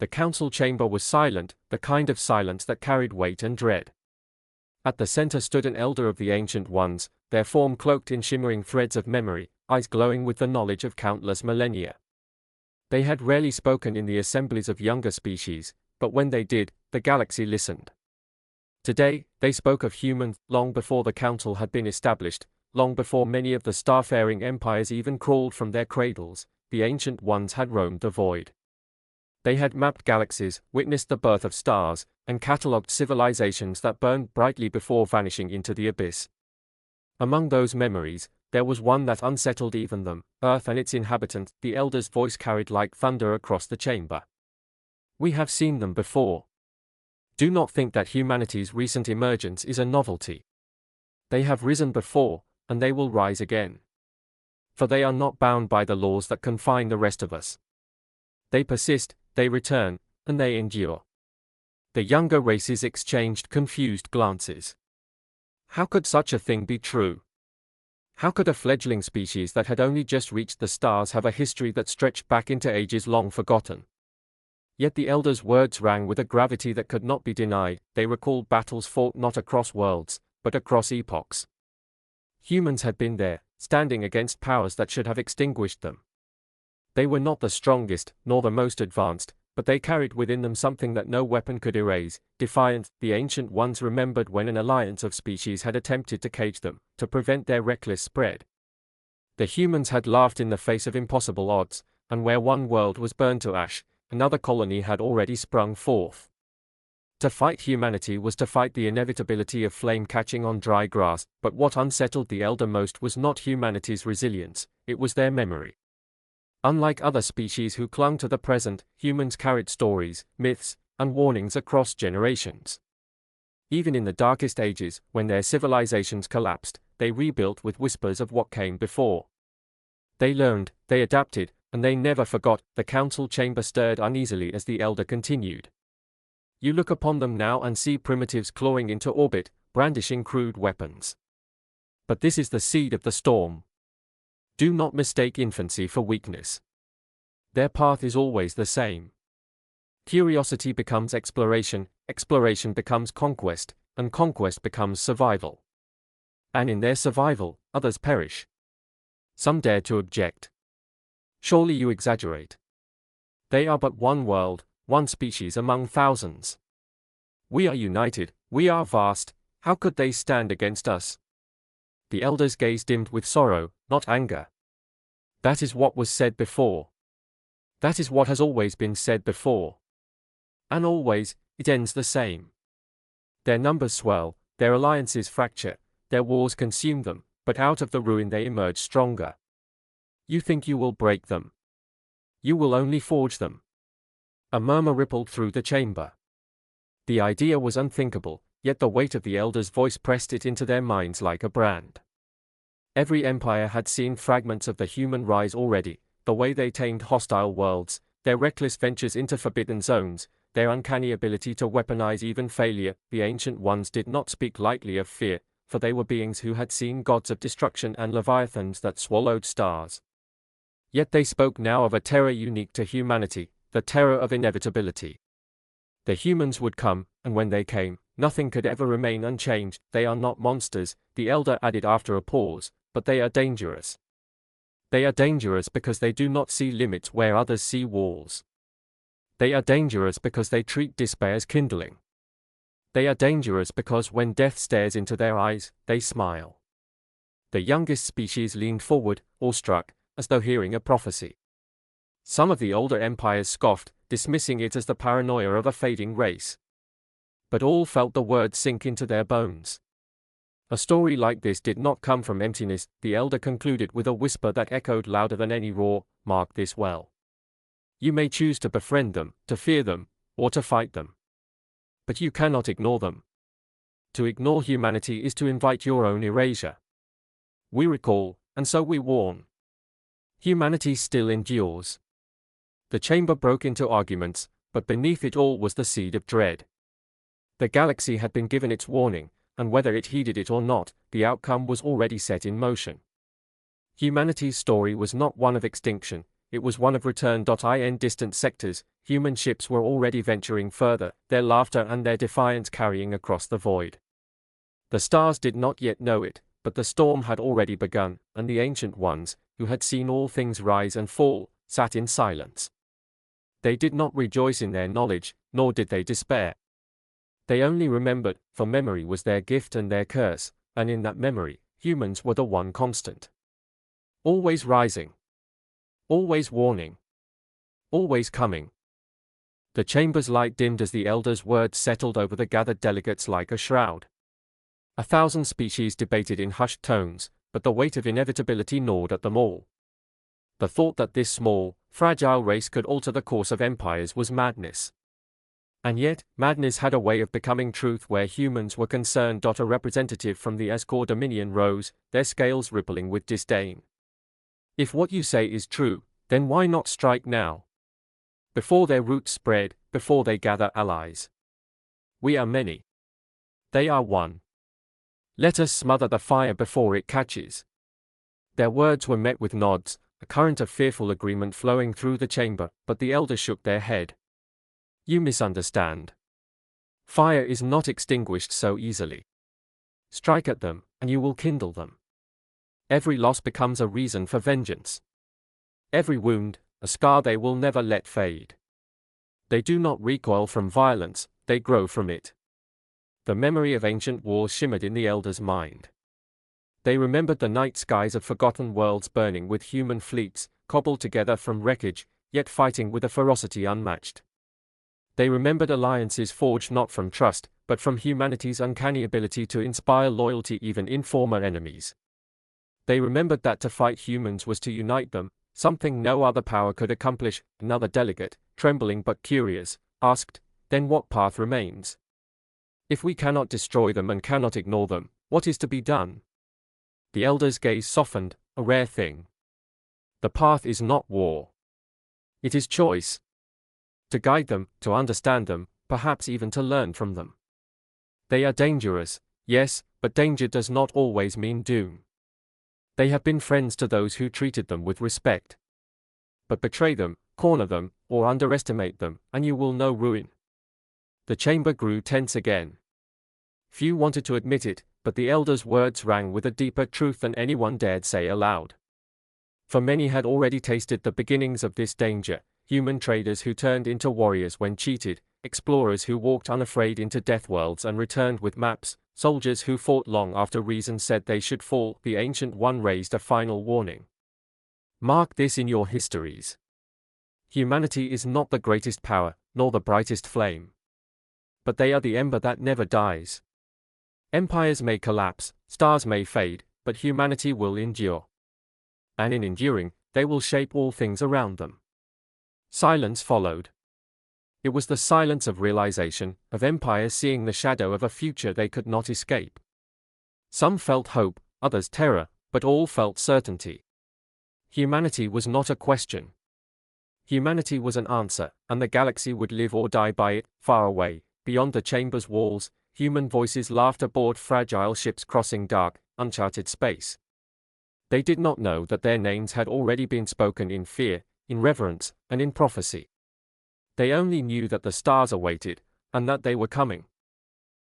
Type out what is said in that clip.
The council chamber was silent, the kind of silence that carried weight and dread. At the center stood an elder of the Ancient Ones, their form cloaked in shimmering threads of memory, eyes glowing with the knowledge of countless millennia. They had rarely spoken in the assemblies of younger species, but when they did, the galaxy listened. Today, they spoke of humans, long before the council had been established, long before many of the starfaring empires even crawled from their cradles. The Ancient Ones had roamed the void. They had mapped galaxies, witnessed the birth of stars, and catalogued civilizations that burned brightly before vanishing into the abyss. Among those memories, there was one that unsettled even them, Earth and its inhabitants. The elder's voice carried like thunder across the chamber. We have seen them before. Do not think that humanity's recent emergence is a novelty. They have risen before, and they will rise again. For they are not bound by the laws that confine the rest of us. They persist, they return, and they endure. The younger races exchanged confused glances. How could such a thing be true? How could a fledgling species that had only just reached the stars have a history that stretched back into ages long forgotten? Yet the elder's words rang with a gravity that could not be denied. They recalled battles fought not across worlds, but across epochs. Humans had been there, standing against powers that should have extinguished them. They were not the strongest, nor the most advanced, but they carried within them something that no weapon could erase. Defiant, the Ancient Ones remembered when an alliance of species had attempted to cage them, to prevent their reckless spread. The humans had laughed in the face of impossible odds, and where one world was burned to ash, another colony had already sprung forth. To fight humanity was to fight the inevitability of flame catching on dry grass, but what unsettled the elder most was not humanity's resilience, it was their memory. Unlike other species who clung to the present, humans carried stories, myths, and warnings across generations. Even in the darkest ages, when their civilizations collapsed, they rebuilt with whispers of what came before. They learned, they adapted, and they never forgot. The council chamber stirred uneasily as the elder continued. You look upon them now and see primitives clawing into orbit, brandishing crude weapons. But this is the seed of the storm. Do not mistake infancy for weakness. Their path is always the same. Curiosity becomes exploration, exploration becomes conquest, and conquest becomes survival. And in their survival, others perish. Some dare to object. Surely you exaggerate. They are but one world, one species among thousands. We are united, we are vast, how could they stand against us? The elder's gaze dimmed with sorrow, not anger. That is what was said before. That is what has always been said before. And always, it ends the same. Their numbers swell, their alliances fracture, their wars consume them, but out of the ruin they emerge stronger. You think you will break them. You will only forge them. A murmur rippled through the chamber. The idea was unthinkable, yet the weight of the elder's voice pressed it into their minds like a brand. Every empire had seen fragments of the human rise already, the way they tamed hostile worlds, their reckless ventures into forbidden zones, their uncanny ability to weaponize even failure. The Ancient Ones did not speak lightly of fear, for they were beings who had seen gods of destruction and leviathans that swallowed stars. Yet they spoke now of a terror unique to humanity, the terror of inevitability. The humans would come, and when they came, nothing could ever remain unchanged. They are not monsters, the elder added after a pause, but they are dangerous. They are dangerous because they do not see limits where others see walls. They are dangerous because they treat despair as kindling. They are dangerous because when death stares into their eyes, they smile. The youngest species leaned forward, awestruck, as though hearing a prophecy. Some of the older empires scoffed, dismissing it as the paranoia of a fading race. But all felt the words sink into their bones. A story like this did not come from emptiness, the elder concluded with a whisper that echoed louder than any roar. Mark this well. You may choose to befriend them, to fear them, or to fight them. But you cannot ignore them. To ignore humanity is to invite your own erasure. We recall, and so we warn. Humanity still endures. The chamber broke into arguments, but beneath it all was the seed of dread. The galaxy had been given its warning, and whether it heeded it or not, the outcome was already set in motion. Humanity's story was not one of extinction, it was one of return.in distant sectors. Human ships were already venturing further, their laughter and their defiance carrying across the void. The stars did not yet know it, but the storm had already begun, and the ancient ones, who had seen all things rise and fall, sat in silence. They did not rejoice in their knowledge, nor did they despair. They only remembered, for memory was their gift and their curse, and in that memory, humans were the one constant. Always rising. Always warning. Always coming. The chamber's light dimmed as the elder's words settled over the gathered delegates like a shroud. 1,000 species debated in hushed tones, but the weight of inevitability gnawed at them all. The thought that this small, fragile race could alter the course of empires was madness. And yet, madness had a way of becoming truth where humans were concerned. A representative from the Ascor Dominion rose, their scales rippling with disdain. If what you say is true, then why not strike now? Before their roots spread, before they gather allies. We are many. They are one. Let us smother the fire before it catches. Their words were met with nods, a current of fearful agreement flowing through the chamber, but the elders shook their head. You misunderstand. Fire is not extinguished so easily. Strike at them, and you will kindle them. Every loss becomes a reason for vengeance. Every wound, a scar they will never let fade. They do not recoil from violence, they grow from it. The memory of ancient wars shimmered in the elders' mind. They remembered the night skies of forgotten worlds burning with human fleets, cobbled together from wreckage, yet fighting with a ferocity unmatched. They remembered alliances forged not from trust, but from humanity's uncanny ability to inspire loyalty even in former enemies. They remembered that to fight humans was to unite them, something no other power could accomplish. Another delegate, trembling but curious, asked, "Then what path remains? If we cannot destroy them and cannot ignore them, what is to be done?" The elder's gaze softened, a rare thing. The path is not war. It is choice. To guide them, to understand them, perhaps even to learn from them. They are dangerous, yes, but danger does not always mean doom. They have been friends to those who treated them with respect. But betray them, corner them, or underestimate them, and you will know ruin. The chamber grew tense again. Few wanted to admit it, but the elder's words rang with a deeper truth than anyone dared say aloud. For many had already tasted the beginnings of this danger, human traders who turned into warriors when cheated, explorers who walked unafraid into death worlds and returned with maps, soldiers who fought long after reason said they should fall. The Ancient One raised a final warning. Mark this in your histories. Humanity is not the greatest power, nor the brightest flame. But they are the ember that never dies. Empires may collapse, stars may fade, but humanity will endure. And in enduring, they will shape all things around them. Silence followed. It was the silence of realization, of empires seeing the shadow of a future they could not escape. Some felt hope, others terror, but all felt certainty. Humanity was not a question. Humanity was an answer, and the galaxy would live or die by it. Far away, beyond the chamber's walls, human voices laughed aboard fragile ships crossing dark, uncharted space. They did not know that their names had already been spoken in fear, in reverence, and in prophecy. They only knew that the stars awaited, and that they were coming.